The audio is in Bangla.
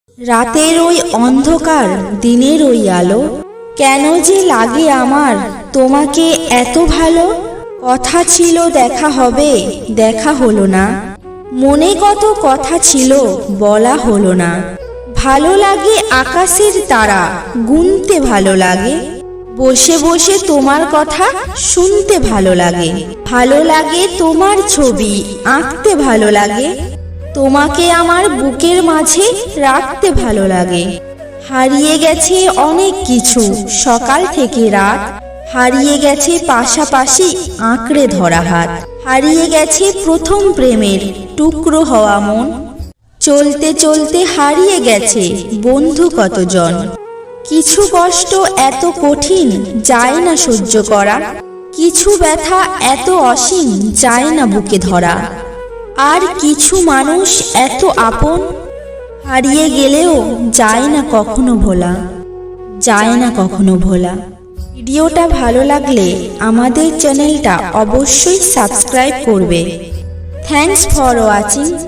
রাতের ওই অন্ধকার দিনের ওই আলো, কেন যে লাগে আমার তোমাকে এত ভালো। কথা ছিল দেখা হবে, দেখা হলো না। মনে কত কথা ছিল বলা হলো না। ভালো লাগে আকাশের তারা গুনতে ভালো লাগে। বসে বসে তোমার কথা শুনতে ভালো লাগে। ভালো লাগে তোমার ছবি আঁকতে ভালো লাগে। তোমাকে আমার বুকের মাঝে রাখতে ভালো লাগে। হারিয়ে গেছে অনেক কিছু সকাল থেকে রাত। হারিয়ে গেছে পাশাপাশি আঁকড়ে ধরা হাত। হারিয়ে গেছে প্রথম প্রেমের টুকরো হওয়া মন। চলতে চলতে হারিয়ে গেছে বন্ধু কতজন। কিছু কষ্ট এত কঠিন যায় না সহ্য করা। কিছু ব্যথা এত অসীম যায় না বুকে ধরা। আর কিছু মানুষ এত আপন, হারিয়ে গেলেও যায় না কখনো ভোলা, যায় না কখনো ভোলা। ভিডিওটা ভালো লাগলে আমাদের চ্যানেলটা অবশ্যই সাবস্ক্রাইব করবে। Thanks for watching.